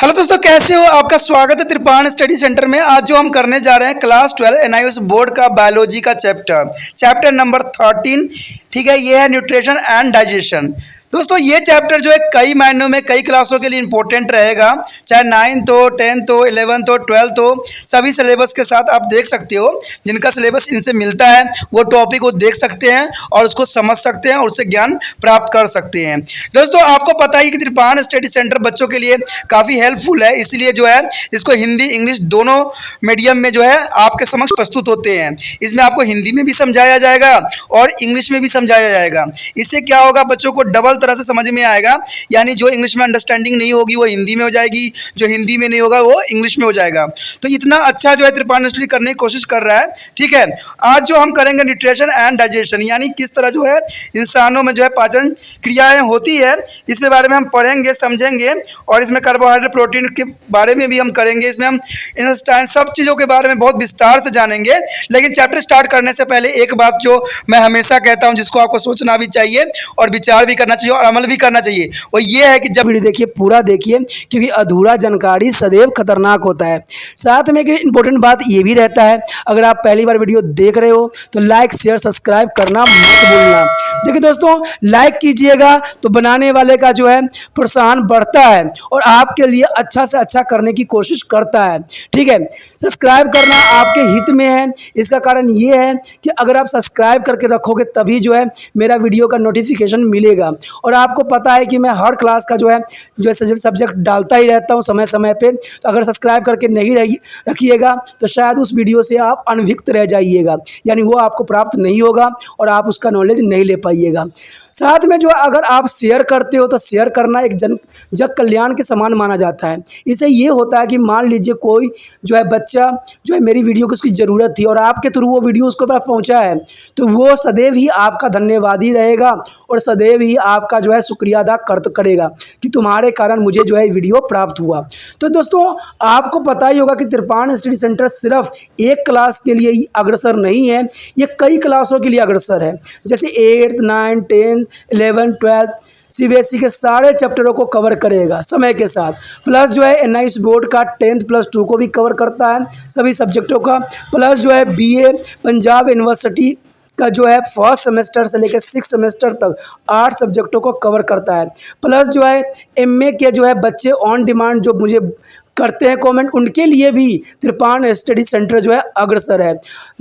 Hello दोस्तों, कैसे हो? आपका स्वागत है त्रिपाण स्टडी सेंटर में। आज जो हम करने जा रहे हैं क्लास 12 एनआईओएस बोर्ड का बायोलॉजी का चैप्टर नंबर 13। ठीक है, ये है न्यूट्रिशन एंड डाइजेशन। दोस्तों ये चैप्टर जो है कई मायनों में कई क्लासों के लिए इंपॉर्टेंट रहेगा, चाहे 9th हो, 10th हो, 11th हो, 12th हो, सभी सिलेबस के साथ आप देख सकते हो। जिनका सिलेबस इनसे मिलता है वो टॉपिक को देख सकते हैं और उसको समझ सकते हैं और उससे ज्ञान प्राप्त कर सकते हैं। दोस्तों आपको पता ही कि त्रिपाण स्टडी सेंटर बच्चों के लिए काफ़ी हेल्पफुल है, इसलिए जो है इसको हिंदी इंग्लिश दोनों मीडियम में जो है आपके समक्ष प्रस्तुत होते हैं। इसमें आपको हिंदी में भी समझाया जाएगा और इंग्लिश में भी समझाया जाएगा। इससे क्या होगा, बच्चों को डबल तरह से समझ में आएगा। यानी जो इंग्लिश में अंडरस्टैंडिंग नहीं होगी वो हिंदी में हो जाएगी, जो हिंदी में नहीं होगा वो इंग्लिश में हो जाएगा। तो इतना अच्छा जो है त्रिपाण स्टडी करने की कोशिश कर रहा है। ठीक है, आज जो हम करेंगे न्यूट्रिशन एंड डाइजेशन, यानी किस तरह जो है इंसानों में जो है पाचन क्रियाएं होती है, इसके बारे में हम पढ़ेंगे समझेंगे। और इसमें कार्बोहाइड्रेट प्रोटीन के बारे में भी हम करेंगे। इसमें हम इंटेस्टाइन सब चीज़ों के बारे में बहुत विस्तार से जानेंगे। लेकिन चैप्टर स्टार्ट करने से पहले एक बात जो मैं हमेशा कहता हूं, जिसको आपको सोचना भी चाहिए और विचार भी करना चाहिए और अमल भी करना चाहिए, वो ये है कि जब वीडियो देखिए, पूरा देखिए, क्योंकि अधूरा जानकारी सदैव खतरनाक होता है। साथ में एक इंपॉर्टेंट बात ये भी रहता है, अगर आप पहली बार वीडियो देख रहे हो तो लाइक शेयर सब्सक्राइब करना मत भूलना। देखिए दोस्तों, लाइक कीजिएगा तो बनाने वाले का जो है प्रोत्साहन बढ़ता है और आपके लिए अच्छा से अच्छा करने की कोशिश करता है। ठीक है, सब्सक्राइब करना आपके हित में है। इसका कारण ये है कि अगर आप सब्सक्राइब करके रखोगे तभी जो है मेरा वीडियो का नोटिफिकेशन मिलेगा। और आपको पता है कि मैं हर क्लास का जो है सब्जेक्ट डालता ही रहता हूं समय समय पे। तो अगर सब्सक्राइब करके नहीं रखिएगा तो शायद उस वीडियो से आप अनभिज्ञ रह जाइएगा, यानी वो आपको प्राप्त नहीं होगा और आप उसका नॉलेज नहीं ले पाइएगा। साथ में जो अगर आप शेयर करते हो तो शेयर करना एक जग कल्याण के समान माना जाता है। इससे ये होता है कि मान लीजिए कोई जो है बच्चा जो है मेरी वीडियो की उसकी ज़रूरत थी और आपके थ्रू वो वीडियो उसको पास पहुंचा है, तो वो सदैव ही आपका धन्यवादी रहेगा और सदैव ही आपका जो है शुक्रिया अदा करेगा कि तुम्हारे कारण मुझे जो है वीडियो प्राप्त हुआ। तो दोस्तों आपको पता ही होगा कि त्रिपाण स्टडी सेंटर सिर्फ एक क्लास के लिए ही अग्रसर नहीं है, ये कई क्लासों के लिए अग्रसर है। जैसे 8th 9th 10th 11th 12th CBSE के सारे चैप्टरों को कवर करेगा समय के साथ। प्लस जो है एनआईओएस बोर्ड का 10th+2 को भी कवर करता है सभी सब्जेक्टों का। प्लस जो है बीए पंजाब यूनिवर्सिटी का जो है फर्स्ट सेमेस्टर से लेकर 6th सेमेस्टर तक 8 सब्जेक्टों को कवर करता है। प्लस जो है एमए के जो है बच्चे ऑन डिमांड जो मुझे करते हैं कमेंट, उनके लिए भी त्रिपाण स्टडी सेंटर जो है अग्रसर है।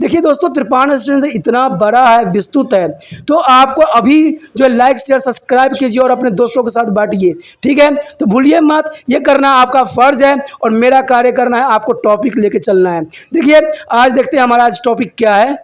देखिए दोस्तों, त्रिपाण स्टडी सेंटर इतना बड़ा है, विस्तृत है, तो आपको अभी जो है लाइक शेयर सब्सक्राइब कीजिए और अपने दोस्तों के साथ बांटिए। ठीक है, तो भूलिए मत, ये करना आपका फर्ज है और मेरा कार्य करना है आपको टॉपिक लेके चलना है। देखिए आज देखते हैं हमारा आज टॉपिक क्या है।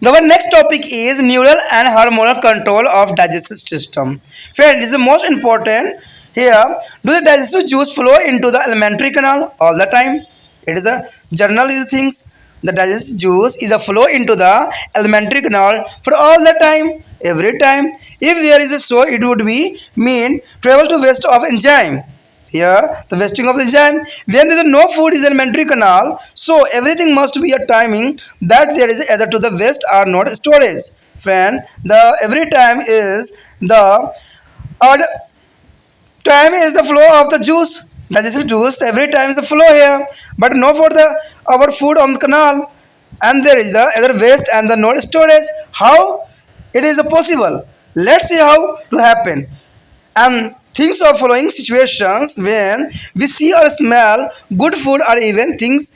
our next topic is neural and hormonal control of digestive system. Friend, this is the most important here. Do the digestive juice flow into the alimentary canal all the time? It is a journal is things. The digestive juice is a flow into the alimentary canal for all the time, every time. If there is a so, it would be mean travel to waste of enzyme. Here, the wasting of the enzyme. When there is no food is alimentary canal, so everything must be a timing that there is either to the waste or not storage. Friend, the every time is the odd time is the flow of the juice. Digestive juice every time is the flow here, but no for the our food on the canal, and there is the other waste and the not storage. How it is possible? Let's see how to happen. And things of following situations when we see or smell good food or even things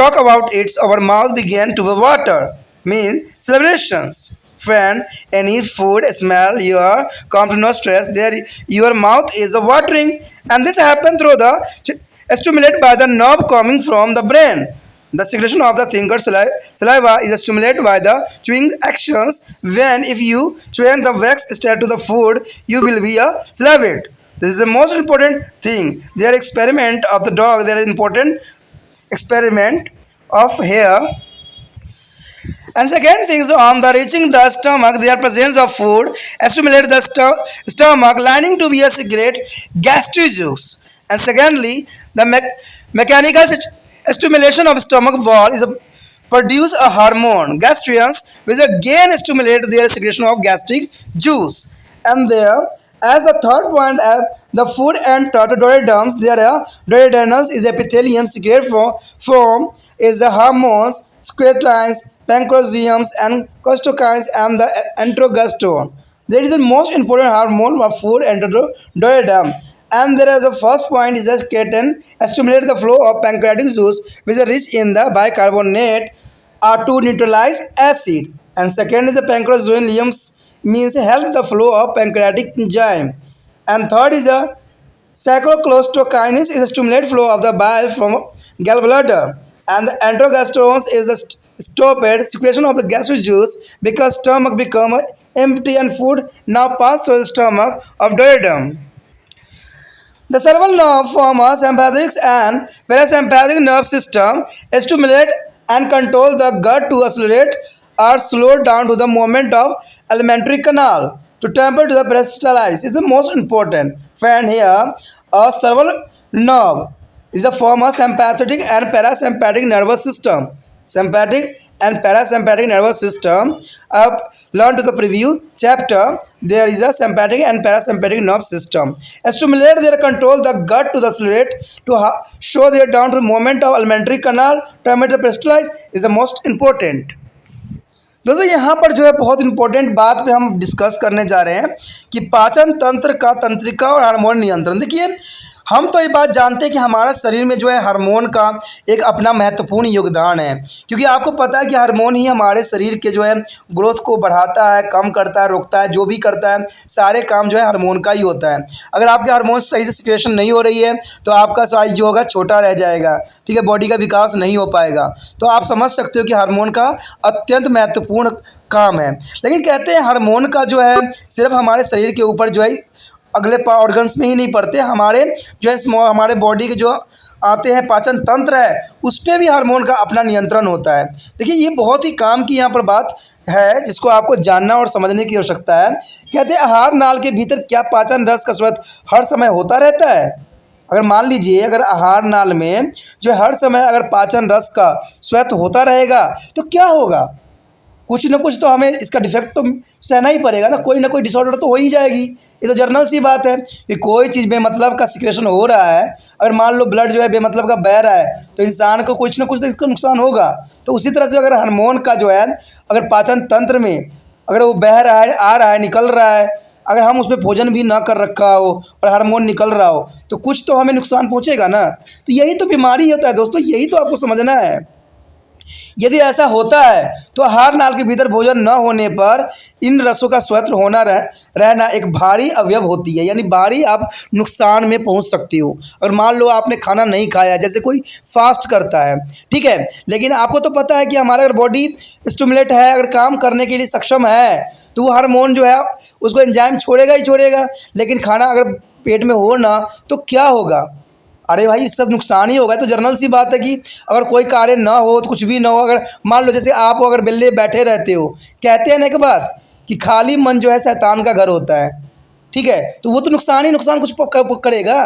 talk about it, our mouth begin to water, mean celebrations. Friend, any food smell your come to no stress there, your mouth is watering, and this happen through the stimulated by the nerve coming from the brain. The secretion of the thinker saliva is stimulated by the chewing actions. When if you chew the wax straight to the food, you will be a salivate. This is the most important thing. Their experiment of the dog, there is important experiment of hair. And second thing is on the reaching the stomach, their presence of food stimulate the stomach lining to be a secret gastric juice. And secondly, the mechanical stimulation of stomach wall is produce a hormone gastrians which again stimulate their secretion of gastric juice. And there as the third point the food enter the duodenum. There are duodenum is epithelium secret form is the hormones, secretines, pancreasiums, and costokines, and the enterogaston. There is the most important hormone of food enter the duodenum. And there is the first point is that keratin stimulates the flow of pancreatic juice, which is rich in the bicarbonate or to neutralize acid. And second is the pancreasium means help the flow of pancreatic enzyme. And third is a cycloclostokinase is a stimulate flow of the bile from gallbladder. And the enterogastrones is the stopped secretion of the gastric juice because stomach become empty and food now pass through the stomach of duodenum. The cerebral nerve form a sympathetic and parasympathetic nerve system stimulate and control the gut to accelerate or slow down to the movement of alimentary canal to temper to the peristalsis is the most important. Friend here, a cerebral nerve is a form of sympathetic and parasympathetic nervous system. Sympathetic and parasympathetic nervous system. I've learned to the preview chapter. There is a sympathetic and parasympathetic nerve system. Stimulate their control the gut to the accelerate to show their down to movement of alimentary canal to emit the peristalsis is the most important. दोस्तों यहाँ पर जो है बहुत important बात पे हम discuss करने जा रहे हैं कि पाचन तंत्र का तंत्रिका और हार्मोन नियंत्रण। देखिए हम तो ये बात जानते हैं कि हमारा शरीर में जो है हार्मोन का एक अपना महत्वपूर्ण योगदान है, क्योंकि आपको पता है कि हार्मोन ही हमारे शरीर के जो है ग्रोथ को बढ़ाता है, कम करता है, रोकता है, जो भी करता है सारे काम जो है हार्मोन का ही होता है। अगर आपके हार्मोन सही से सिक्रेशन नहीं हो रही है तो आपका साइज जो होगा छोटा रह जाएगा, ठीक है, बॉडी का विकास नहीं हो पाएगा। तो आप समझ सकते हो कि हार्मोन का अत्यंत महत्वपूर्ण काम है। लेकिन कहते हैं हार्मोन का जो है सिर्फ हमारे शरीर के ऊपर जो है अगले ऑर्गन्स में ही नहीं पड़ते, हमारे जो है हमारे बॉडी के जो आते हैं पाचन तंत्र है उस पर भी हार्मोन का अपना नियंत्रण होता है। देखिए ये बहुत ही काम की यहाँ पर बात है जिसको आपको जानना और समझने की आवश्यकता है। कहते हैं आहार नाल के भीतर क्या पाचन रस का स्वेद हर समय होता रहता है? अगर मान लीजिए अगर आहार नाल में जो हर समय अगर पाचन रस का स्वेद होता रहेगा तो क्या होगा? कुछ ना कुछ तो हमें इसका डिफेक्ट तो सहना ही पड़ेगा ना कोई डिसऑर्डर तो हो ही जाएगी। ये तो जर्नल सी बात है कि कोई चीज़ बेमतलब का सिक्रेशन हो रहा है, अगर मान लो ब्लड जो है बेमतलब का बह रहा है तो इंसान को कुछ ना कुछ तो इसका नुकसान होगा। तो उसी तरह से अगर हार्मोन का जो है अगर पाचन तंत्र में अगर वो बह रहा है, आ रहा है, निकल रहा है, अगर हम उसमें भोजन भी ना कर रखा हो और हार्मोन निकल रहा हो तो कुछ तो हमें नुकसान पहुँचेगा ना। तो यही तो बीमारी होता है दोस्तों, यही तो आपको समझना है। यदि ऐसा होता है तो आहार नाल के भीतर भोजन न होने पर इन रसों का स्वतंत्र होना रहना एक भारी अवयव होती है, यानी भारी आप नुकसान में पहुंच सकती हो। अगर मान लो आपने खाना नहीं खाया, जैसे कोई फास्ट करता है, ठीक है, लेकिन आपको तो पता है कि हमारा अगर बॉडी स्टिमुलेट है, अगर काम करने के लिए सक्षम है तो वो हार्मोन जो है उसको एंजाइम छोड़ेगा ही छोड़ेगा। लेकिन खाना अगर पेट में हो ना तो क्या होगा? अरे भाई इससे नुकसान ही होगा। तो जर्नल सी बात है कि अगर कोई कार्य ना हो तो कुछ भी ना हो, अगर मान लो जैसे आप अगर बेल्ले बैठे रहते हो, कहते हैं ना एक बात कि खाली मन जो है शैतान का घर होता है, ठीक है, तो वो तो नुकसान ही नुकसान कुछ करेगा।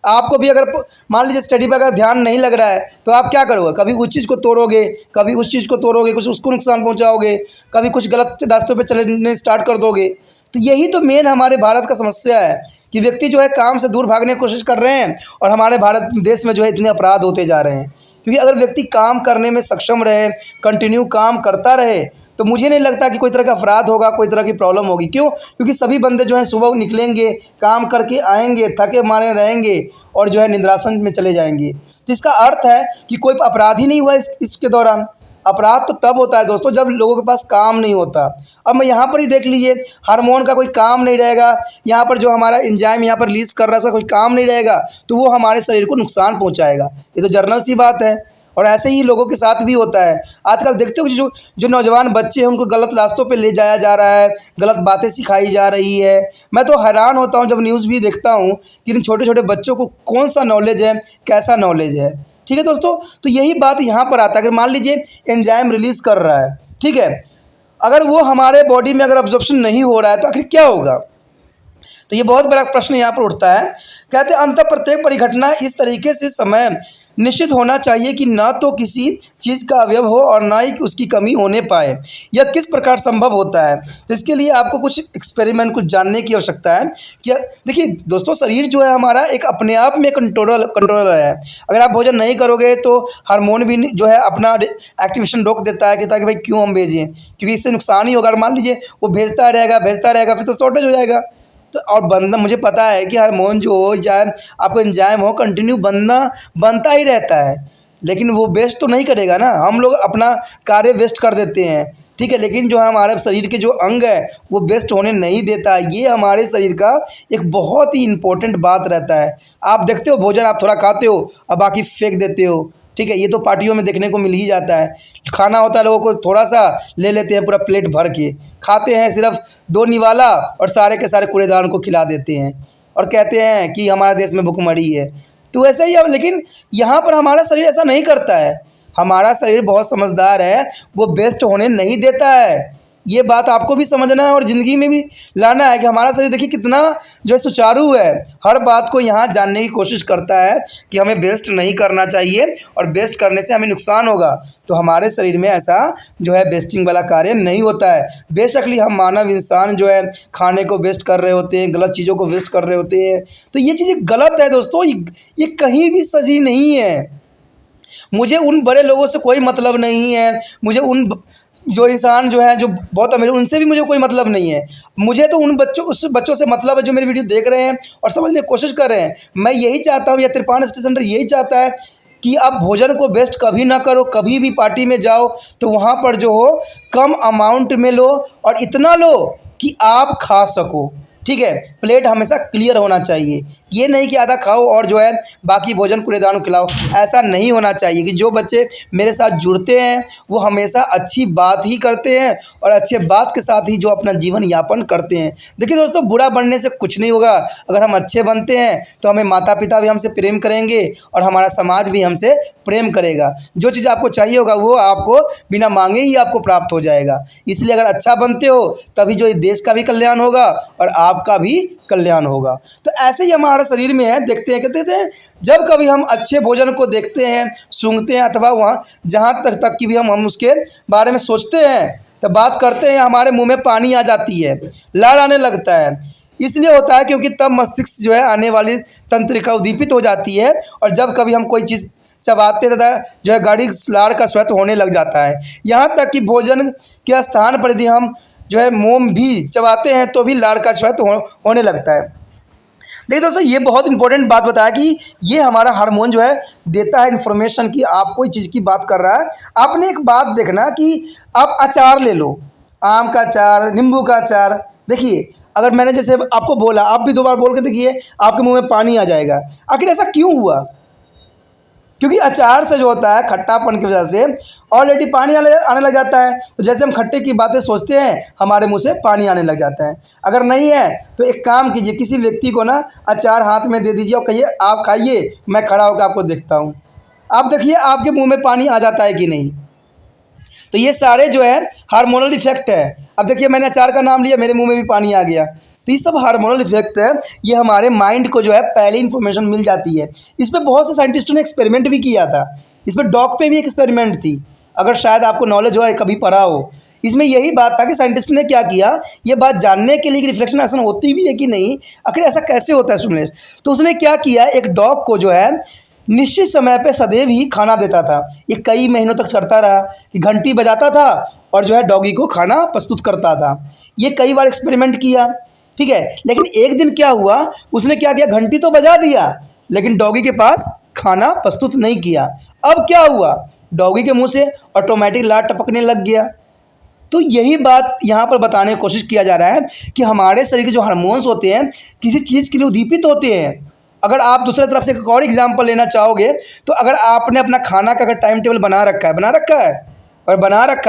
आपको भी अगर मान लीजिए स्टडी पर अगर ध्यान नहीं लग रहा है तो आप क्या करोगे? कभी उस चीज़ को तोड़ोगे, कभी उस चीज़ को तोड़ोगे, कुछ उसको नुकसान पहुँचाओगे, कभी कुछ गलत रास्तों पर चलने स्टार्ट कर दोगे। तो यही तो मेन हमारे भारत का समस्या है कि व्यक्ति जो है काम से दूर भागने की कोशिश कर रहे हैं और हमारे भारत देश में जो है इतने अपराध होते जा रहे हैं। क्योंकि अगर व्यक्ति काम करने में सक्षम रहे, कंटिन्यू काम करता रहे, तो मुझे नहीं लगता कि कोई तरह का अपराध होगा, कोई तरह की प्रॉब्लम होगी। क्यों? क्योंकि सभी बंदे जो हैं सुबह निकलेंगे, काम करके आएंगे, थके मारे रहेंगे और जो है निद्रासन में चले जाएंगे। तो इसका अर्थ है कि कोई अपराध ही नहीं हुआ इसके दौरान। अपराध तो तब होता है दोस्तों जब लोगों के पास काम नहीं होता। अब मैं यहाँ पर ही देख लीजिए, हार्मोन का कोई काम नहीं रहेगा, यहाँ पर जो हमारा एंजाइम यहाँ पर रिलीज कर रहा है उसका कोई काम नहीं रहेगा तो वो हमारे शरीर को नुकसान पहुँचाएगा। ये तो जर्नल सी बात है। और ऐसे ही लोगों के साथ भी होता है। आजकल देखते हो कि जो नौजवान बच्चे हैं उनको गलत रास्तों पे ले जाया जा रहा है, गलत बातें सिखाई जा रही है। मैं तो हैरान होता हूँ जब न्यूज़ भी देखता हूँ कि इन छोटे छोटे बच्चों को कौन सा नॉलेज है, कैसा नॉलेज है। ठीक है दोस्तों, तो यही बात यहाँ पर आता है। अगर मान लीजिए एंजाइम रिलीज़ कर रहा है, ठीक है, अगर वो हमारे बॉडी में अगर अब्जॉर्प्शन नहीं हो रहा है तो आखिर क्या होगा? तो ये बहुत बड़ा प्रश्न यहाँ पर उठता है। कहते हैं अंत प्रत्येक परिघटना इस तरीके से समय निश्चित होना चाहिए कि ना तो किसी चीज़ का अवयव हो और ना ही उसकी कमी होने पाए। यह किस प्रकार संभव होता है? तो इसके लिए आपको कुछ एक्सपेरिमेंट, कुछ जानने की आवश्यकता है। कि देखिए दोस्तों, शरीर जो है हमारा एक अपने आप में कंट्रोलर है। अगर आप भोजन नहीं करोगे तो हार्मोन भी जो है अपना एक्टिवेशन रोक देता है कि ताकि भाई क्यों हम भेजें, क्योंकि इससे नुकसान ही होगा। अगर मान लीजिए वो भेजता रहेगा फिर तो शॉर्टेज हो जाएगा। तो और बनना, मुझे पता है कि हार्मोन जो हो चाहे आपको एंजाइम हो, कंटिन्यू बनता ही रहता है, लेकिन वो वेस्ट तो नहीं करेगा ना। हम लोग अपना कार्य वेस्ट कर देते हैं, ठीक है, लेकिन जो है हमारे शरीर के जो अंग है वो वेस्ट होने नहीं देता। ये हमारे शरीर का एक बहुत ही इम्पोर्टेंट बात रहता है। आप देखते हो भोजन आप थोड़ा खाते हो और बाकी फेंक देते हो, ठीक है, ये तो पार्टियों में देखने को मिल ही जाता है। खाना होता है, लोगों को थोड़ा सा ले लेते हैं, पूरा प्लेट भर के खाते हैं, सिर्फ 2 निवाला और सारे के सारे कूड़ेदान को खिला देते हैं और कहते हैं कि हमारे देश में भुखमरी है। तो ऐसा ही है, लेकिन यहाँ पर हमारा शरीर ऐसा नहीं करता है। हमारा शरीर बहुत समझदार है, वो वेस्ट होने नहीं देता है। ये बात आपको भी समझना है और ज़िंदगी में भी लाना है कि हमारा शरीर देखिए कितना जो है सुचारू है। हर बात को यहाँ जानने की कोशिश करता है कि हमें वेस्ट नहीं करना चाहिए और वेस्ट करने से हमें नुकसान होगा। तो हमारे शरीर में ऐसा जो है वेस्टिंग वाला कार्य नहीं होता है। बेशकली हम मानव इंसान जो है खाने को वेस्ट कर रहे होते हैं, गलत चीज़ों को वेस्ट कर रहे होते हैं। तो ये चीज़ें गलत है दोस्तों, ये कहीं भी सही नहीं है। मुझे उन बड़े लोगों से कोई मतलब नहीं है, मुझे उन जो इंसान जो है जो बहुत अमीर, उनसे भी मुझे कोई मतलब नहीं है। मुझे तो उस बच्चों से मतलब है जो मेरी वीडियो देख रहे हैं और समझने की कोशिश कर रहे हैं। मैं यही चाहता हूँ, या त्रिपान स्टेशन सेंटर यही चाहता है कि आप भोजन को वेस्ट कभी ना करो। कभी भी पार्टी में जाओ तो वहाँ पर जो हो कम अमाउंट में लो और इतना लो कि आप खा सको, ठीक है। प्लेट हमेशा क्लियर होना चाहिए, ये नहीं कि आधा खाओ और जो है बाकी भोजन कूड़ेदान को खिलाओ। ऐसा नहीं होना चाहिए। कि जो बच्चे मेरे साथ जुड़ते हैं वो हमेशा अच्छी बात ही करते हैं और अच्छे बात के साथ ही जो अपना जीवन यापन करते हैं। देखिए दोस्तों, बुरा बनने से कुछ नहीं होगा। अगर हम अच्छे बनते हैं तो हमें माता पिता भी हमसे प्रेम करेंगे और हमारा समाज भी हमसे प्रेम करेगा। जो चीज़ आपको चाहिए होगा वो आपको बिना मांगे ही आपको प्राप्त हो जाएगा। इसलिए अगर अच्छा बनते हो तभी जो इस देश का भी कल्याण होगा और आपका भी कल्याण होगा। तो ऐसे ही हमारे शरीर में है। देखते हैं, कहते हैं जब कभी हम अच्छे भोजन को देखते हैं, सूंघते हैं, अथवा वहाँ जहाँ तक कि भी हम उसके बारे में सोचते हैं, तो बात करते हैं, हमारे मुंह में पानी आ जाती है, लार आने लगता है। इसलिए होता है क्योंकि तब मस्तिष्क जो है आने वाली तंत्रिका उद्दीपित हो जाती है और जब कभी हम कोई चीज़ चबाते तथा जो है गाढ़ी लार का स्वेत होने लग जाता है। यहाँ तक कि भोजन के स्थान पर यदि हम जो है मोम भी चबाते हैं तो भी लार का स्वेत होने लगता है। देखिए दोस्तों, ये बहुत इंपॉर्टेंट बात बताया कि ये हमारा हार्मोन जो है देता है इन्फॉर्मेशन कि आप कोई चीज़ की बात कर रहा है। आपने एक बात देखना कि आप अचार ले लो, आम का अचार, नींबू का अचार। देखिए, अगर मैंने जैसे आपको बोला, आप भी 2 बार बोल के देखिए, आपके मुंह में पानी आ जाएगा। आखिर ऐसा क्यों हुआ? क्योंकि अचार से जो होता है खट्टापन की वजह से ऑलरेडी पानी आने लग जाता है। तो जैसे हम खट्टे की बातें सोचते हैं, हमारे मुंह से पानी आने लग जाता है। अगर नहीं है तो एक काम कीजिए, किसी व्यक्ति को ना अचार हाथ में दे दीजिए और कहिए आप खाइए, मैं खड़ा होकर आपको देखता हूँ। आप देखिए आपके मुंह में पानी आ जाता है कि नहीं। तो ये सारे जो है हार्मोनल इफेक्ट है। अब देखिए, मैंने अचार का नाम लिया, मेरे मुंह में भी पानी आ गया। तो ये सब हार्मोनल इफेक्ट है। ये हमारे माइंड को जो है पहले इन्फॉर्मेशन मिल जाती है। इस पर बहुत से साइंटिस्टों ने एक्सपेरिमेंट भी किया था। इस पर डॉग पे भी एक्सपेरिमेंट थी, अगर शायद आपको नॉलेज हो, कभी पढ़ा हो। इसमें यही बात था कि साइंटिस्ट ने क्या किया, ये बात जानने के लिए कि रिफ्लेक्शन ऐसा होती भी है कि नहीं, आखिर ऐसा कैसे होता है सुनने। तो उसने क्या किया, एक डॉग को जो है निश्चित समय पे सदैव ही खाना देता था। ये कई महीनों तक करता रहा कि घंटी बजाता था और जो है डॉगी को खाना प्रस्तुत करता था। ये कई बार एक्सपेरिमेंट किया, ठीक है। लेकिन एक दिन क्या हुआ, उसने क्या किया, घंटी तो बजा दिया लेकिन डॉगी के पास खाना प्रस्तुत नहीं किया। अब क्या हुआ, डॉगी के मुंह से ऑटोमेटिक लार टपकने लग गया। तो यही बात यहाँ पर बताने की कोशिश किया जा रहा है कि हमारे शरीर के जो हार्मोन्स होते हैं किसी चीज़ के लिए उद्दीपित होते हैं। अगर आप दूसरी तरफ से एक और एग्जांपल लेना चाहोगे, तो अगर आपने अपना खाना का अगर टाइम टेबल बना रखा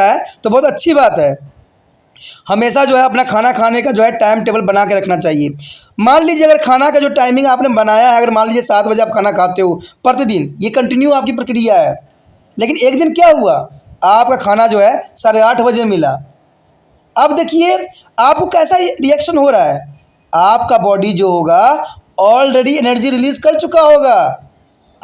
है तो बहुत अच्छी बात है। हमेशा जो है अपना खाना खाने का जो है टाइम टेबल बना के रखना चाहिए। मान लीजिए अगर खाना का जो टाइमिंग आपने बनाया है, अगर मान लीजिए 7 बजे आप खाना खाते हो प्रतिदिन, ये कंटिन्यू आपकी प्रक्रिया है। लेकिन एक दिन क्या हुआ, आपका खाना जो है 8:30 बजे मिला। अब देखिए आपको कैसा रिएक्शन हो रहा है। आपका बॉडी जो होगा ऑलरेडी एनर्जी रिलीज कर चुका होगा।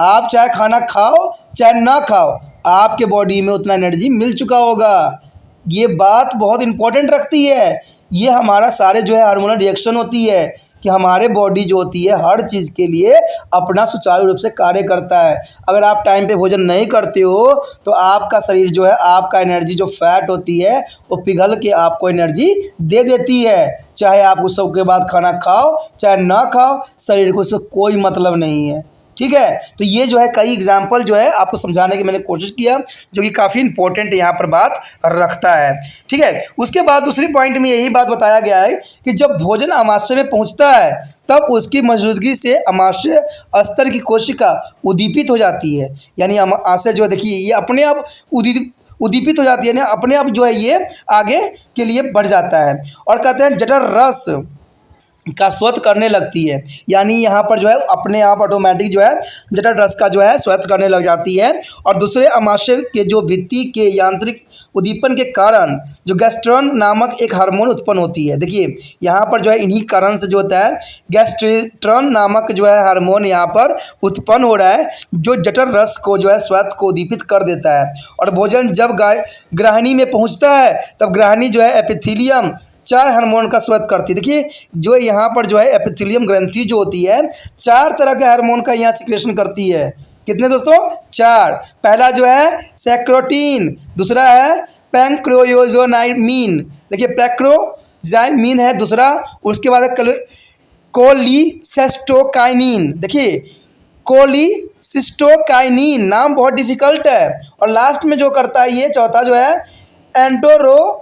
आप चाहे खाना खाओ चाहे ना खाओ, आपके बॉडी में उतना एनर्जी मिल चुका होगा। ये बात बहुत इंपॉर्टेंट रखती है। ये हमारा सारे जो है हार्मोनल रिएक्शन होती है कि हमारे बॉडी जो होती है हर चीज़ के लिए अपना सुचारू रूप से कार्य करता है। अगर आप टाइम पे भोजन नहीं करते हो तो आपका शरीर जो है, आपका एनर्जी जो फैट होती है वो पिघल के आपको एनर्जी दे देती है। चाहे आप उस सब के बाद खाना खाओ चाहे ना खाओ, शरीर को उससे कोई मतलब नहीं है। ठीक है, तो ये जो है कई एग्जाम्पल जो है आपको समझाने की मैंने कोशिश किया, जो कि काफ़ी इंपॉर्टेंट यहाँ पर बात रखता है। ठीक है, उसके बाद दूसरी पॉइंट में यही बात बताया गया है कि जब भोजन अमाशय में पहुँचता है तब उसकी मौजूदगी से अमाशय स्तर की कोशिका उद्दीपित हो जाती है। यानी अमाशय जो है, देखिए ये अपने आप उद्दीपित हो जाती है, यानी अपने आप जो है ये आगे के लिए बढ़ जाता है। और कहते हैं जठर रस का स्वेत करने लगती है। यानी यहाँ पर जो है अपने आप ऑटोमेटिक जो है जठर रस का जो है स्वेत करने लग जाती है। और दूसरे अमाशय के जो भित्ति के यांत्रिक उद्दीपन के कारण जो गैस्ट्रॉन नामक एक हार्मोन उत्पन्न होती है। देखिए यहाँ पर जो है इन्हीं कारण से जो होता है गैस्ट्रेट्रॉन नामक जो है हार्मोन यहाँ पर उत्पन्न हो रहा है, जो जठर रस को जो है स्वेत को उद्दीपित कर देता है। और भोजन जब ग्राहिणी में पहुँचता है तब ग्राहिणी जो है एपिथीलियम 4 हार्मोन का स्वेत करती है। देखिए जो यहाँ पर जो है एपिथेलियम ग्रंथि जो होती है 4 तरह के हार्मोन का यहाँ सिक्रेशन करती है। कितने दोस्तों? 4। पहला जो है सेक्रोटीन, दूसरा है पैंक्रोयोजोनाइमीन, देखिए पैंक्रोजाइमीन है दूसरा। उसके बाद है कोलिसिस्टोकाइनिन, देखिए कोलिसिस्टोकाइनिन, नाम बहुत डिफिकल्ट है। और लास्ट में जो करता है ये चौथा जो है एंटोगोस्टोन,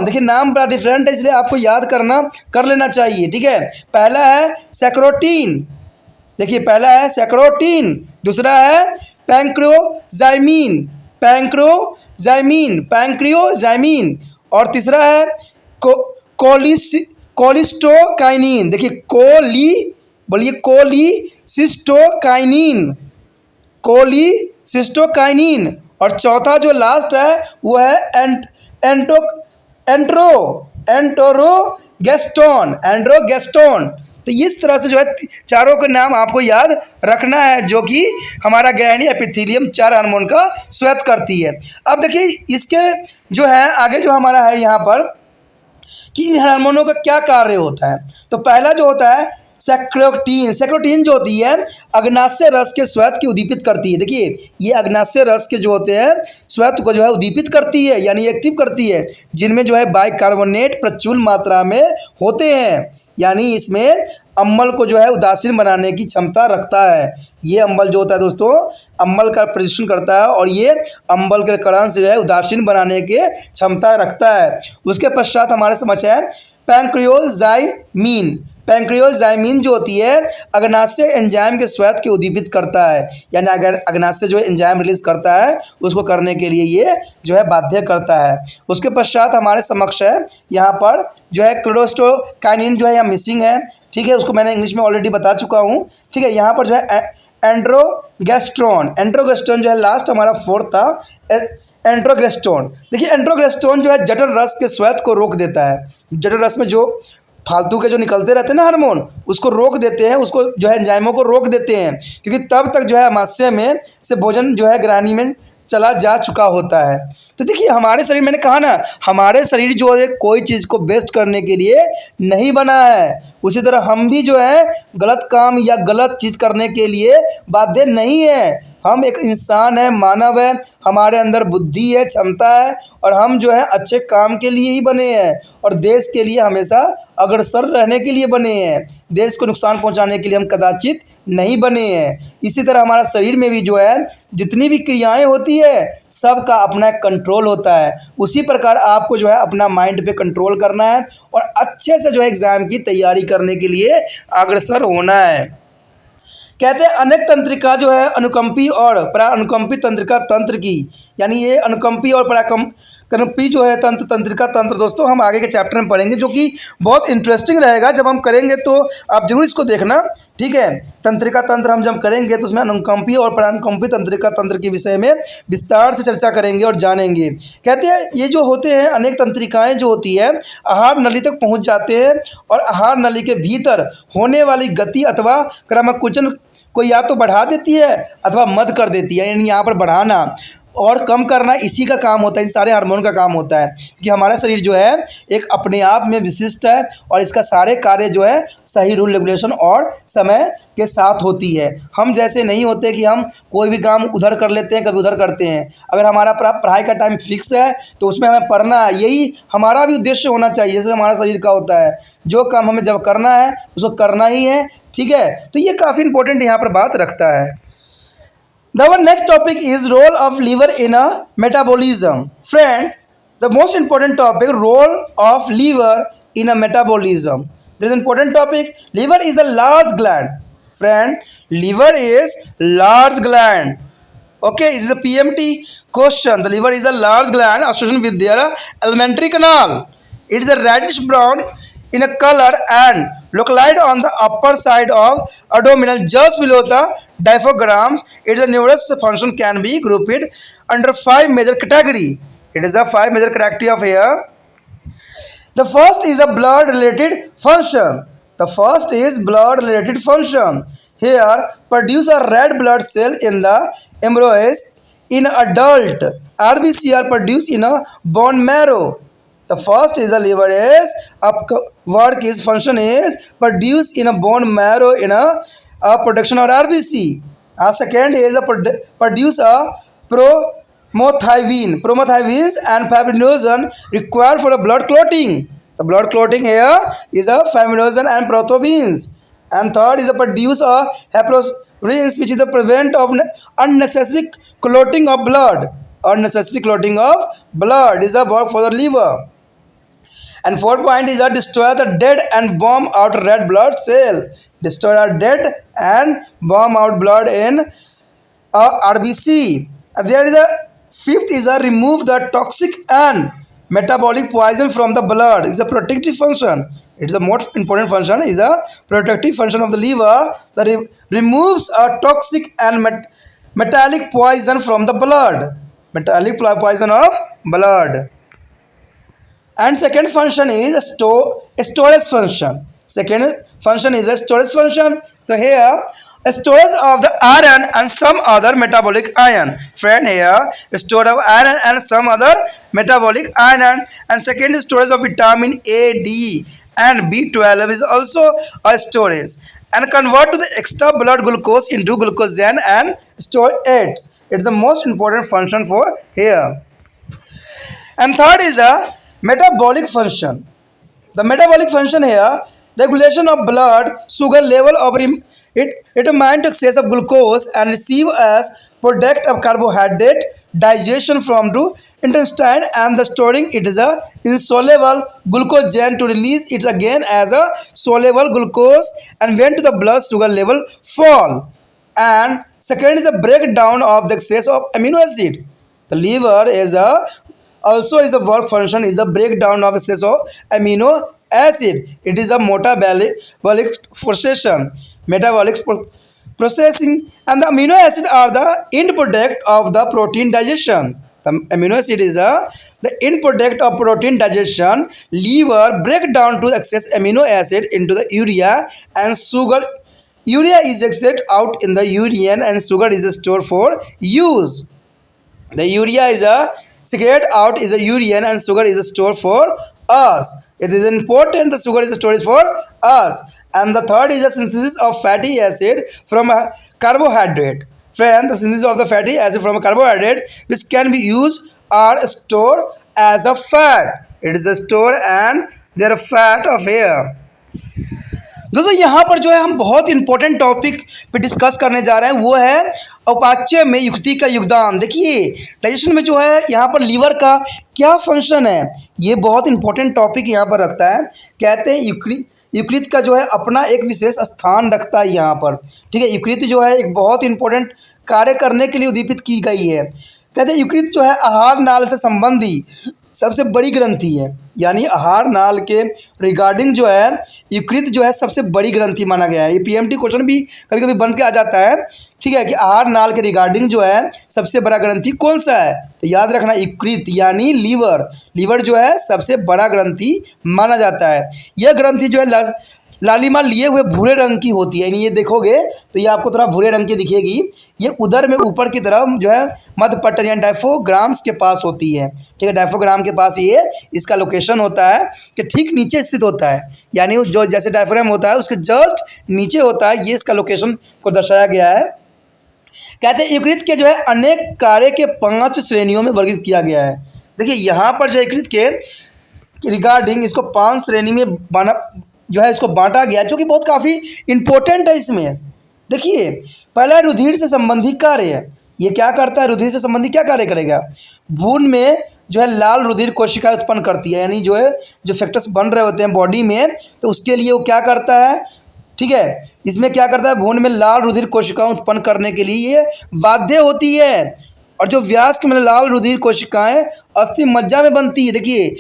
देखिए नाम बड़ा डिफरेंट है इसलिए आपको याद कर लेना चाहिए। ठीक है, पहला है सेक्रोटीन, देखिए पहला है सेक्रोटीन, दूसरा है पैंक्रियोजाइमीन और तीसरा है कोलिस्टोकाइनिन, देखिए कोलिसिस्टोकाइनिन। और चौथा जो लास्ट है वो है एंड्रोगेस्टोन। तो इस तरह से जो है चारों के नाम आपको याद रखना है, जो कि हमारा ग्रहणी एपिथेलियम 4 हार्मोन का स्वेत करती है। अब देखिए इसके जो है आगे जो हमारा है यहाँ पर कि इन हार्मोनों का क्या कार्य होता है। तो पहला जो होता है सेक्रोटीन जो होती है अग्नाशय रस के स्वेत की उद्दीपित करती है। देखिए ये अग्नाशय रस के जो होते हैं स्वेत को जो है उद्दीपित करती है, यानी एक्टिव करती है, जिनमें जो है बाइकार्बोनेट प्रचुर मात्रा में होते हैं। यानी इसमें अम्ल को जो है उदासीन बनाने की क्षमता रखता है। ये अम्ल जो होता है दोस्तों अम्ल का प्रदर्शन करता है और ये अम्ल के कारण से जो है उदासीन बनाने की क्षमता रखता है। उसके पश्चात हमारे समझ है पैंक्रियोजाइमीन जो होती है अग्नाशय एंजाइम के स्वेत के उद्दीपित करता है। यानी अगर अग्नाशय जो एंजाइम रिलीज करता है उसको करने के लिए ये जो है बाध्य करता है। उसके पश्चात हमारे समक्ष है यहाँ पर जो है क्लोरोस्टोकाइनिन जो है यहाँ मिसिंग है। ठीक है, उसको मैंने इंग्लिश में ऑलरेडी बता चुका हूँ। ठीक है, यहाँ पर जो है एंड्रोगेस्टोन जो है लास्ट हमारा 4th था एंड्रोगेस्टोन। देखिए एंड्रोगेस्टोन जो है जठर रस के स्वेत को रोक देता है। जठर रस में जो फालतू के जो निकलते रहते हैं ना हार्मोन उसको रोक देते हैं, उसको जो है एंजाइमों को रोक देते हैं, क्योंकि तब तक जो है अमाशय में से भोजन जो है ग्रहणी में चला जा चुका होता है। तो देखिए हमारे शरीर, मैंने कहा ना हमारे शरीर जो है कोई चीज़ को बेस्ट करने के लिए नहीं बना है, उसी तरह हम भी जो है गलत काम या गलत चीज़ करने के लिए बाध्य नहीं है। हम एक इंसान है, मानव है, हमारे अंदर बुद्धि है, क्षमता है और हम जो है अच्छे काम के लिए ही बने हैं और देश के लिए हमेशा अग्रसर रहने के लिए बने हैं। देश को नुकसान पहुंचाने के लिए हम कदाचित नहीं बने हैं। इसी तरह हमारा शरीर में भी जो है जितनी भी क्रियाएं होती है सबका अपना एक कंट्रोल होता है। उसी प्रकार आपको जो है अपना माइंड पे कंट्रोल करना है और अच्छे से जो है एग्ज़ाम की तैयारी करने के लिए अग्रसर होना है। कहते हैं अनेक तंत्रिका जो है अनुकंपी और परानुकंपी तंत्रिका तंत्र की, यानी ये अनुकंपी और कनपी जो है तंत्र, तंत्रिका तंत्र दोस्तों हम आगे के चैप्टर में पढ़ेंगे, जो कि बहुत इंटरेस्टिंग रहेगा। जब हम करेंगे तो आप जरूर इसको देखना, ठीक है। तंत्रिका तंत्र हम जब करेंगे तो उसमें अनुकंपी और परानुकंपी तंत्रिका तंत्र के विषय में विस्तार से चर्चा करेंगे और जानेंगे। कहते हैं ये जो होते हैं अनेक तंत्रिकाएं जो होती है आहार नली तक पहुंच जाते हैं और आहार नली के भीतर होने वाली गति अथवा क्रमकुंचन को या तो बढ़ा देती है अथवा मद कर देती है। यानी यहाँ पर बढ़ाना और कम करना इसी का काम होता है, सारे हार्मोन का काम होता है, कि हमारा शरीर जो है एक अपने आप में विशिष्ट है और इसका सारे कार्य जो है सही रूल रेगुलेशन और समय के साथ होती है। हम जैसे नहीं होते कि हम कोई भी काम उधर कर लेते हैं कभी उधर करते हैं। अगर हमारा पढ़ाई का टाइम फिक्स है तो उसमें हमें पढ़ना है, यही हमारा भी उद्देश्य होना चाहिए। जैसे हमारा शरीर का होता है, जो काम हमें जब करना है उसको करना ही है, ठीक है। तो ये काफ़ी इंपॉर्टेंट यहाँ पर बात रखता है। The one next topic is role of liver in a metabolism. Friend, the most important topic, role of liver in a metabolism. There is an important topic. Liver is a large gland. Friend, liver is large gland. Okay, it is a PMT question. The liver is a large gland associated with their alimentary canal. It is a reddish brown in a color and localized on the upper side of abdominal just below the diaphragms. Its numerous function can be grouped under 5 major category. It is a 5 major category of here. The first is a blood related function. The first is blood related function. Here produce a red blood cell in the embryos. In adult, RBC are produced in a bone marrow. The first is the liver is work is function is produced in a bone marrow in a production of RBC. Second is a produce a promethazine and fibrinogen required for the blood clotting. The blood clotting here is a fibrinogen and prothrombins. And third is a produce a heparin, which is the prevent of unnecessary clotting of blood. Unnecessary clotting of blood is a work for the liver. And fourth point is a destroy the dead and bomb out red blood cell. Destroy the dead and bomb out blood in RBC. And there is a fifth is a remove the toxic and metabolic poison from the blood. Is a protective function. It is the most important function. Is a protective function of the liver that removes a toxic and metallic poison from the blood. Metallic poison of blood. And second function is a storage function. Second function is a storage function. So here a storage of the iron and some other metabolic ion. Friend, here storage of iron and some other metabolic ion. And second is storage of vitamin A, D and B12 is also a storage. And convert to the extra blood glucose into glucogen and store it. It's the most important function for here. And third is a metabolic function. The metabolic function here, the regulation of blood sugar level of it determines to excess of glucose and receive as product of carbohydrate digestion from to intestine and the storing it is a insoluble glucogen to release it again as a soluble glucose and when to the blood sugar level fall. And second is a breakdown of the excess of amino acid. The liver is a also is a work function is the breakdown of excess of amino acid. It is a metabolic processing and the amino acid are the end product of the protein digestion. The amino acid is the end product of protein digestion. Liver break down to excess amino acid into the urea and sugar. Urea is extracted out in the urine and sugar is stored for use. The urea is secreted out is a urine and sugar is stored for us. It is important the sugar is stored for us. And the third is the synthesis of fatty acid from a carbohydrate. Friend, the synthesis of the fatty acid from a carbohydrate which can be used or stored as a fat. It is a store and they are fat of air. दोस्तों यहाँ पर जो है हम बहुत important topic पे discuss करने जा रहे हैं, वो है उपाच्य में युक्ति का योगदान। देखिए डाइजेशन में जो है यहाँ पर लीवर का क्या फंक्शन है, ये बहुत इंपॉर्टेंट टॉपिक यहाँ पर रखता है। कहते हैं यकृत का जो है अपना एक विशेष स्थान रखता है यहाँ पर, ठीक है। यकृत जो है एक बहुत इंपॉर्टेंट कार्य करने के लिए उद्दीपित की गई है। कहते हैं यकृत जो है आहार नाल से संबंधी सबसे बड़ी ग्रंथि है, यानी आहार नाल के रिगार्डिंग जो है यकृत जो है सबसे बड़ी ग्रंथि माना गया है। ये पीएमटी क्वेश्चन भी कभी कभी बन के आ जाता है, ठीक है, कि आहार नाल के रिगार्डिंग जो है सबसे बड़ा ग्रंथि कौन सा है, तो याद रखना यकृत यानी लीवर। लीवर जो है सबसे बड़ा ग्रंथि माना जाता है। यह ग्रंथि जो है लालिमा लिए हुए भूरे रंग की होती है, यानी ये देखोगे तो ये आपको थोड़ा भूरे रंग की दिखेगी। ये उदर में ऊपर की तरफ जो है मध्य पट्टन यानी डायफ्राग्राम्स के पास होती है, ठीक है, डायफ्राग्राम के पास ये इसका लोकेशन होता है कि ठीक नीचे स्थित होता है, यानी जो जैसे डायफ्राग्राम होता है उसके जस्ट नीचे होता है, ये इसका लोकेशन को दर्शाया गया है। कहते हैं यकृत के जो है अनेक कार्य के 5 श्रेणियों में वर्गीकृत किया गया है। देखिए यहाँ पर जो यकृत के रिगार्डिंग इसको 5 श्रेणी में इसको बांटा गया, जो कि बहुत काफ़ी इंपॉर्टेंट है। इसमें देखिए पहला रुधिर से संबंधित कार्य, ये क्या करता है, रुधिर से संबंधित क्या कार्य करेगा, भ्रूण में जो है लाल रुधिर कोशिका उत्पन्न करती है, यानी जो फैक्टर्स बन रहे होते हैं बॉडी में, तो उसके लिए वो क्या करता है, ठीक है, इसमें क्या करता है, भ्रूण में लाल रुधिर कोशिकाएं उत्पन्न करने के लिए ये बाध्य होती है। और जो वयस्क में लाल रुधिर कोशिकाएं अस्थि मज्जा में बनती है। देखिए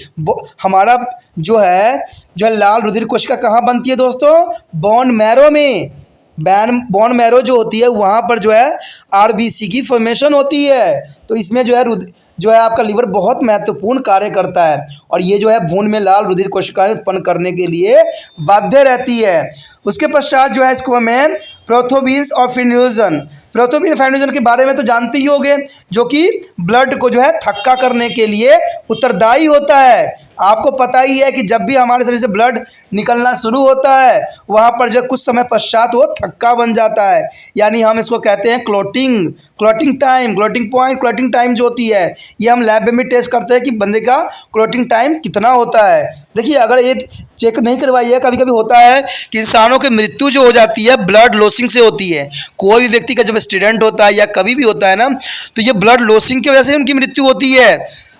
हमारा जो है लाल रुधिर कोशिका कहाँ बनती है दोस्तों, बोन मैरो में। बोन मैरो जो होती है वहाँ पर जो है आरबीसी की फॉर्मेशन होती है। तो इसमें जो है आपका लीवर बहुत महत्वपूर्ण कार्य करता है, और ये जो है भ्रूण में लाल रुधिर कोशिकाएं उत्पन्न करने के लिए बाध्य रहती है। उसके पश्चात जो है इसको हमें प्रोथोबीन्स और फिन्यूजन, प्रोथोबीन फाइनोजन के बारे में तो जानते ही होंगे, जो कि ब्लड को जो है थक्का करने के लिए उत्तरदायी होता है। आपको पता ही है कि जब भी हमारे शरीर से ब्लड निकलना शुरू होता है वहाँ पर जो कुछ समय पश्चात वो थक्का बन जाता है, यानी हम इसको कहते हैं clotting time, clotting point, clotting time जो होती है, ये हम लैब में टेस्ट करते हैं कि बंदे का क्लॉटिंग टाइम कितना होता है। देखिए अगर ये चेक नहीं करवाइए, कभी कभी होता है कि इंसानों की मृत्यु जो हो जाती है ब्लड लॉसिंग से होती है। कोई भी व्यक्ति का जब एक्सीडेंट होता है या कभी भी होता है ना, तो ये ब्लड लॉसिंग की वजह से उनकी मृत्यु होती है।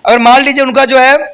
अगर मान लीजिए उनका जो है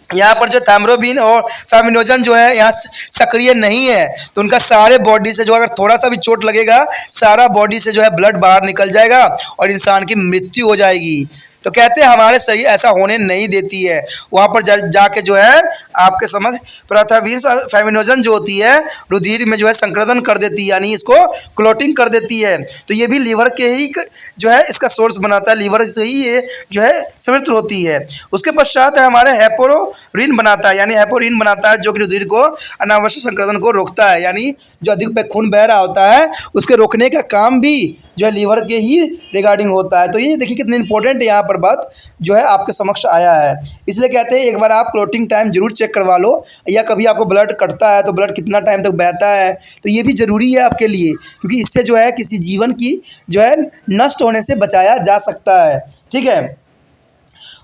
यहाँ पर जो थैम्रोबिन और फेमिनोजन जो है यहाँ सक्रिय नहीं है, तो उनका सारे बॉडी से जो अगर थोड़ा सा भी चोट लगेगा सारा बॉडी से जो है ब्लड बाहर निकल जाएगा और इंसान की मृत्यु हो जाएगी। तो कहते हैं हमारे शरीर ऐसा होने नहीं देती है। वहाँ पर जाके जो है आपके समझ प्रोथोबीन्स और फेमिनोजन जो होती है रुधिर में जो है संक्रदन कर देती है, यानी इसको क्लॉटिंग कर देती है। तो ये भी लीवर के ही जो है इसका सोर्स बनाता है, लीवर से ही ये जो है समृद्ध होती है। उसके पश्चात है हमारे हेपोरिन बनाता है, यानी हेपोरिन बनाता है जो कि रुधिर को अनावश्यक संक्रदन को रोकता है, यानी जो अधिक खून बह रहा होता है उसके रोकने का काम भी जो है लीवर के ही रिगार्डिंग होता है। तो ये देखिए कितनी इंपॉर्टेंट यहाँ पर बात जो है आपके समक्ष आया है। इसलिए कहते हैं एक बार आप क्लॉटिंग टाइम जरूर चेक करवा लो, या कभी आपको ब्लड कटता है तो ब्लड कितना टाइम तक बहता है, तो ये भी ज़रूरी है आपके लिए, क्योंकि इससे जो है किसी जीवन की जो है नष्ट होने से बचाया जा सकता है। ठीक है,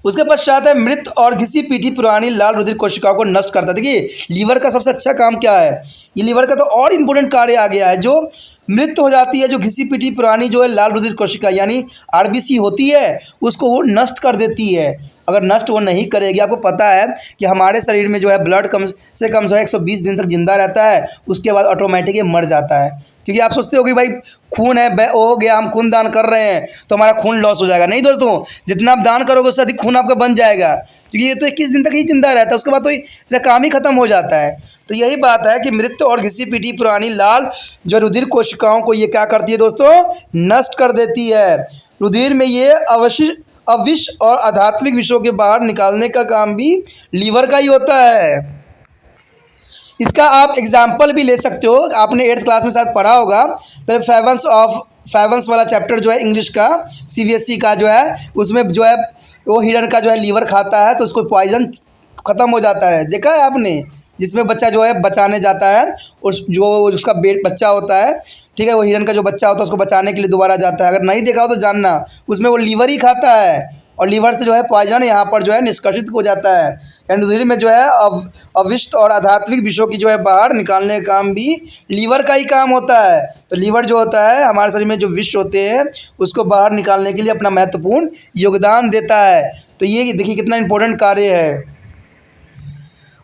उसके पश्चात है मृत और घिसी पीटी पुरानी लाल रुधिर कोशिकाओं को नष्ट करता है। देखिए लीवर का सबसे अच्छा काम क्या है, ये लीवर का तो और इम्पोर्टेंट कार्य आ गया है। जो मृत हो जाती है, जो घिसी पीटी पुरानी जो है लाल रुधिर कोशिका यानी आरबीसी होती है, उसको वो नष्ट कर देती है। अगर नष्ट वो नहीं करेगी, आपको पता है कि हमारे शरीर में जो है ब्लड कम से कम जो है 120 दिन तक जिंदा रहता है, उसके बाद ऑटोमेटिक ये मर जाता है। क्योंकि आप सोचते हो कि भाई खून है वो हो गया, हम खून दान कर रहे हैं तो हमारा खून लॉस हो जाएगा। नहीं दोस्तों, जितना आप दान करोगे उससे अधिक खून आपका बन जाएगा, क्योंकि ये तो 21 दिन तक ही जिंदा रहता है, उसके बाद तो इसका काम ही खत्म हो जाता है। तो यही बात है कि मृत और घिसी पीटी पुरानी लाल जो रुधिर कोशिकाओं को ये क्या करती है दोस्तों, नष्ट कर देती है। रुधिर में ये अविष और आध्यात्मिक विषयों के बाहर निकालने का काम भी लीवर का ही होता है। इसका आप एग्जाम्पल भी ले सकते हो, आपने 8th क्लास में शायद पढ़ा होगा, तो फेवंस वाला चैप्टर जो है इंग्लिश का सीबीएसई का जो है, उसमें जो है वो हिरन का जो है लीवर खाता है तो उसको पॉइजन ख़त्म हो जाता है। देखा है आपने, जिसमें बच्चा जो है बचाने जाता है, जो उसका बच्चा होता है, ठीक है, वो हिरन का जो बच्चा होता है उसको बचाने के लिए दोबारा जाता है। अगर नहीं देखा हो तो जानना, उसमें वो लीवर ही खाता है और लीवर से जो है पॉइजन यहाँ पर जो है निष्कासित हो जाता है। यानी रुधिर में जो है अविष्ट और आध्यात्मिक विषयों की जो है बाहर निकालने का काम भी लीवर का ही काम होता है। तो लीवर जो होता है हमारे शरीर में जो विष होते हैं उसको बाहर निकालने के लिए अपना महत्वपूर्ण योगदान देता है। तो ये देखिए कितना इंपॉर्टेंट कार्य है।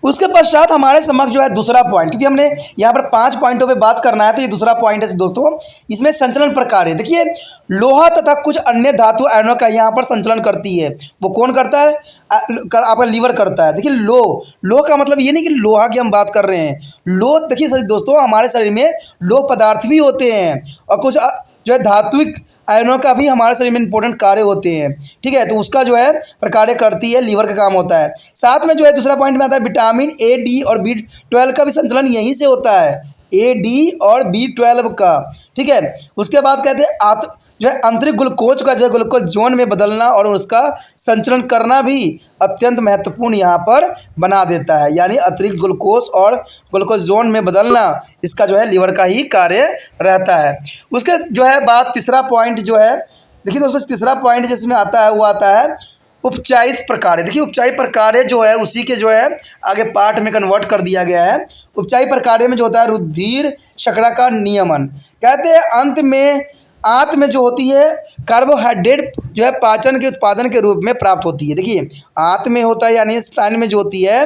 उसके पश्चात हमारे समक्ष जो है दूसरा पॉइंट, क्योंकि हमने यहाँ पर 5 पॉइंटों पे बात करना है, तो ये दूसरा पॉइंट है दोस्तों। इसमें संचलन प्रकार है। देखिए लोहा तथा कुछ अन्य धातु आयनों का यहाँ पर संचलन करती है। वो कौन करता है, आपका लीवर करता है। देखिए लो का मतलब ये नहीं कि लोहा की हम बात कर रहे हैं। लो देखिए सर दोस्तों, हमारे शरीर में लोह पदार्थ भी होते हैं और कुछ जो है धात्विक आयनों का भी हमारे शरीर में इंपॉर्टेंट कार्य होते हैं। ठीक है, तो उसका जो है कार्य करती है, लीवर का काम होता है। साथ में जो है दूसरा पॉइंट में आता है विटामिन ए, डी और B12 का भी संचलन यहीं से होता है, ए, डी और B12 का। ठीक है, उसके बाद कहते हैं जो है आंतरिक ग्लूकोज का जो है ग्लूकोज जोन में बदलना और उसका संचलन करना भी अत्यंत महत्वपूर्ण यहाँ पर बना देता है। यानी अतिरिक्त ग्लूकोज और ग्लूकोज जोन में बदलना इसका जो है लीवर का ही कार्य रहता है। उसके जो है बात तीसरा पॉइंट जो है, देखिए दोस्तों तीसरा पॉइंट जिसमें आता है वो आता है उपचायित प्रकार्य। देखिए उपचायित प्रकार्य जो है उसी के जो है आगे पार्ट में कन्वर्ट कर दिया गया है। उपचायित प्रकार्य में जो होता है रुधिर शर्करा का नियमन। कहते हैं आंत में जो होती है कार्बोहाइड्रेट जो है पाचन के उत्पादन के रूप में प्राप्त होती है। देखिए आंत में होता है यानी स्टाइन में जो होती है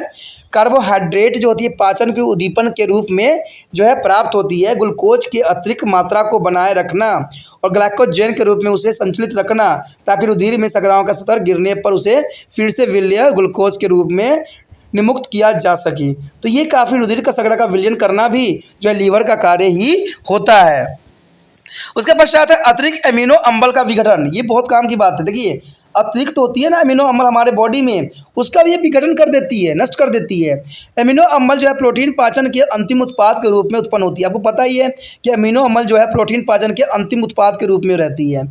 कार्बोहाइड्रेट जो होती है पाचन के उद्दीपन के रूप में जो है प्राप्त होती है। ग्लूकोज की अतिरिक्त मात्रा को बनाए रखना और ग्लाइकोजन के रूप में उसे संचलित रखना ताकि रुधिर में शर्कराओं का स्तर गिरने पर उसे फिर से विलय ग्लूकोज के रूप में निमुक्त किया जा सके। तो ये काफ़ी रुधिर का शर्करा का विलयन करना भी जो है लीवर का कार्य ही होता है। उसके पश्चात है अतिरिक्त अमीनो अम्ल का विघटन। ये बहुत काम की बात है। देखिए अतिरिक्त होती है ना अमीनो अम्ल हमारे बॉडी में, उसका भी ये विघटन कर देती है, नष्ट कर देती है। अमीनो अम्ल जो है प्रोटीन पाचन के अंतिम उत्पाद के रूप में उत्पन्न होती है। आपको पता ही है कि अमीनो अम्ल जो है प्रोटीन पाचन के अंतिम उत्पाद के रूप में रहती है।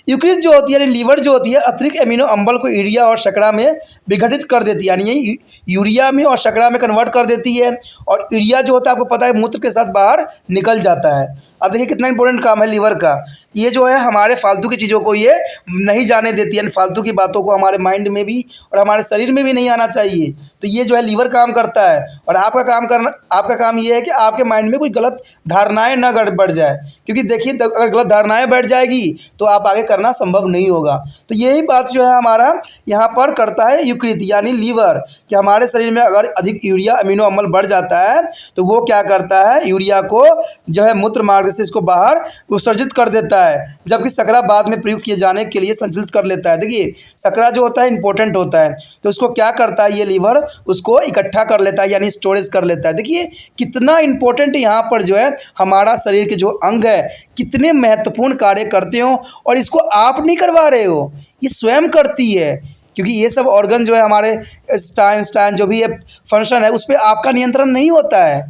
यूक्रित जो होती है यानी लीवर जो होती है अतिरिक्त अमीनो अम्ल को यूरिया और शर्करा में विघटित कर देती है, यानी ये यूरिया में और शर्करा में कन्वर्ट कर देती है। और यूरिया जो होता है आपको पता है मूत्र के साथ बाहर निकल जाता है। अब देखिए कितना इंपॉर्टेंट काम है लीवर का। ये जो है हमारे फालतू की चीज़ों को ये नहीं जाने देती है, फालतू की बातों को हमारे माइंड में भी और हमारे शरीर में भी नहीं आना चाहिए। तो ये जो है लीवर काम करता है और आपका काम ये है कि आपके माइंड में कोई गलत धारणाएं ना बढ़ जाए, क्योंकि देखिए अगर गलत धारणाएं बढ़ जाएगी तो आप आगे करना संभव नहीं होगा। तो यही बात जो है हमारा यहाँ पर करता है यकृत यानी लीवर, कि हमारे शरीर में अगर अधिक यूरिया अमीनो अम्ल बढ़ जाता है तो वो क्या करता है यूरिया को जो है मूत्र मार्ग से इसको बाहर विसर्जित कर देता है, जबकि शर्करा बाद में प्रयोग किए जाने के लिए संचलित कर लेता है। देखिए शर्करा जो होता है इंपॉर्टेंट होता है, तो उसको क्या करता है ये लीवर उसको इकट्ठा कर लेता है यानी स्टोरेज कर लेता है। देखिए कितना इंपॉर्टेंट यहाँ पर जो है हमारा शरीर के जो अंग है कितने महत्वपूर्ण कार्य करते हो और इसको आप नहीं करवा रहे हो, ये स्वयं करती है। क्योंकि ये सब ऑर्गन जो है हमारे स्टाइन जो भी ये फंक्शन है उस पर आपका नियंत्रण नहीं होता है,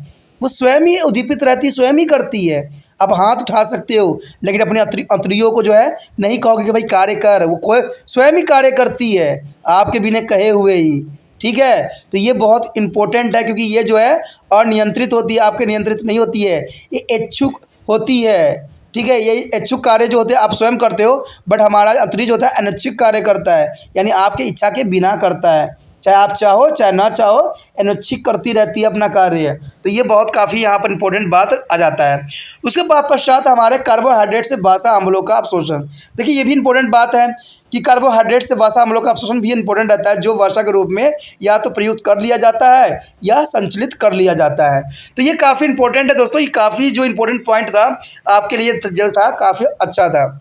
वो स्वयं ही उद्दीपित रहती है, स्वयं ही करती है। आप हाथ उठा सकते हो लेकिन अपने अंतड़ियों को जो है नहीं कहोगे कि भाई कार्य कर, वो कोई स्वयं ही कार्य करती है आपके बिना कहे हुए ही। ठीक है, तो ये बहुत इंपॉर्टेंट है क्योंकि ये जो है अनियंत्रित होती है, आपके नियंत्रित नहीं होती है, ये इच्छुक होती है। ठीक है, ये इच्छुक कार्य जो होते हैं आप स्वयं करते हो, बट हमारा अंतरिक्ष होता है अनिच्छुक कार्य करता है, यानी आपके इच्छा के बिना करता है, चाहे आप चाहो चाहे ना चाहो अनिच्छुक करती रहती है अपना कार्य। तो ये बहुत काफ़ी यहाँ पर इंपॉर्टेंट बात आ जाता है। उसके बाद पश्चात हमारे कार्बोहाइड्रेट से वसा अम्लों का अवशोषण। देखिए ये भी इंपॉर्टेंट बात है कि कार्बोहाइड्रेट से वसा अम्लों का अवशोषण भी इंपॉर्टेंट रहता है, जो वसा के रूप में या तो प्रयुक्त कर लिया जाता है या संचलित कर लिया जाता है। तो ये काफ़ी इंपॉर्टेंट है दोस्तों, ये काफ़ी जो इंपॉर्टेंट पॉइंट था आपके लिए जो था काफ़ी अच्छा था।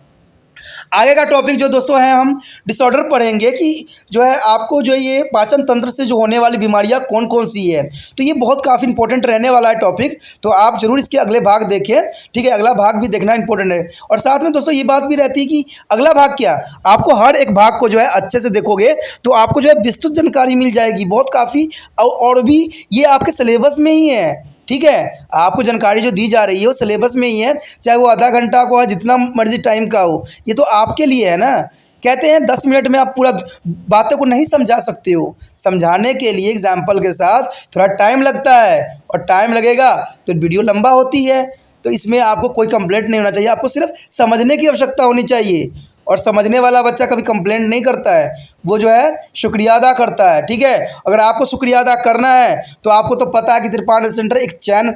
आगे का टॉपिक जो दोस्तों है हम डिसऑर्डर पढ़ेंगे कि जो है आपको जो ये पाचन तंत्र से जो होने वाली बीमारियां कौन कौन सी है। तो ये बहुत काफ़ी इंपॉर्टेंट रहने वाला है टॉपिक, तो आप जरूर इसके अगले भाग देखें। ठीक है, अगला भाग भी देखना इंपॉर्टेंट है। और साथ में दोस्तों ये बात भी रहती है कि अगला भाग क्या, आपको हर एक भाग को जो है अच्छे से देखोगे तो आपको जो है विस्तृत जानकारी मिल जाएगी बहुत काफ़ी, और भी ये आपके सिलेबस में ही है। ठीक है, आपको जानकारी जो दी जा रही है वो सिलेबस में ही है, चाहे वो आधा घंटा को है जितना मर्जी टाइम का हो, ये तो आपके लिए है ना। कहते हैं 10 मिनट में आप पूरा बातों को नहीं समझा सकते हो, समझाने के लिए एग्जाम्पल के साथ थोड़ा टाइम लगता है, और टाइम लगेगा तो वीडियो लंबा होती है। तो इसमें आपको कोई कंप्लेंट नहीं होना चाहिए, आपको सिर्फ समझने की आवश्यकता होनी चाहिए। और समझने वाला बच्चा कभी कंप्लेंट नहीं करता है, वो जो है शुक्रिया अदा करता है। ठीक है, अगर आपको शुक्रिया अदा करना है तो आपको तो पता है कि त्रिपाठी सेंटर एक चैन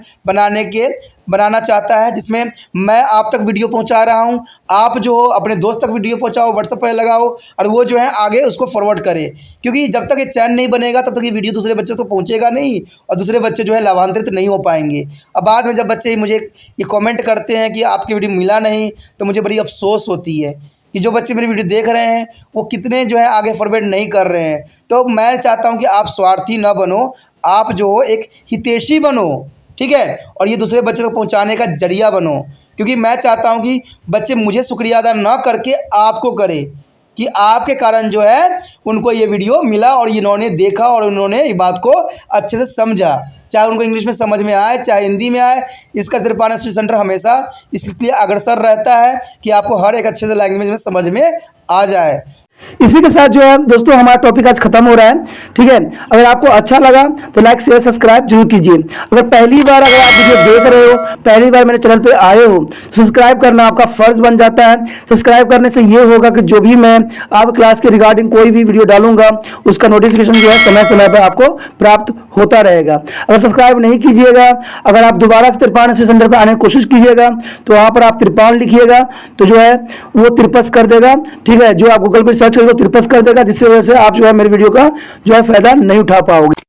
बनाना चाहता है जिसमें मैं आप तक वीडियो पहुंचा रहा हूं, आप जो अपने दोस्त तक वीडियो पहुंचाओ, व्हाट्सएप पर लगाओ और वो जो है आगे उसको फॉरवर्ड करे। क्योंकि जब तक ये चैन नहीं बनेगा तब तक ये वीडियो दूसरे बच्चे तो पहुंचेगा नहीं और दूसरे बच्चे जो है लाभान्वित नहीं हो पाएंगे। अब बाद में जब बच्चे मुझे ये कॉमेंट करते हैं कि आपकी वीडियो मिला नहीं तो मुझे बड़ी अफसोस होती है कि जो बच्चे मेरी वीडियो देख रहे हैं वो कितने जो है आगे फॉरवर्ड नहीं कर रहे हैं। तो मैं चाहता हूँ कि आप स्वार्थी ना बनो, आप जो हो एक हितैषी बनो, ठीक है, और ये दूसरे बच्चे तक पहुँचाने का जरिया बनो। क्योंकि मैं चाहता हूँ कि बच्चे मुझे शुक्रिया अदा ना करके आपको करें, कि आपके कारण जो है उनको ये वीडियो मिला और इन्होंने देखा और उन्होंने ये बात को अच्छे से समझा, चाहे उनको इंग्लिश में समझ में आए चाहे हिंदी में आए। इसका त्रिपाठी स्टडी सेंटर हमेशा इसलिए अग्रसर रहता है कि आपको हर एक अच्छे से लैंग्वेज में समझ में आ जाए। इसी के साथ जो है दोस्तों हमारा टॉपिक आज खत्म हो रहा है, ठीक है। अगर आपको अच्छा लगा तो लाइक शेयर सब्सक्राइब जरूर कीजिए। अगर पहली बार अगर आप वीडियो देख रहे हो, पहली बार मेरे चैनल पे आए हो, तो सब्सक्राइब करना आपका फर्ज बन जाता है। सब्सक्राइब करने से ये होगा कि जो भी मैं आप क्लास के रिगार्डिंग कोई भी वीडियो डालूंगा उसका नोटिफिकेशन जो है समय समय पर आपको प्राप्त होता रहेगा। अगर सब्सक्राइब नहीं कीजिएगा, अगर आप दोबारा से त्रिपाठी स्टडी सेंटर पर आने की कोशिश कीजिएगा तो वहाँ पर आप त्रिपाल लिखिएगा तो जो है वो त्रिपस कर देगा, ठीक है। जो आप गूगल पर सर्च करेंगे त्रिपस कर देगा, जिससे वजह से आप जो है मेरे वीडियो का जो है फायदा नहीं उठा पाओगे।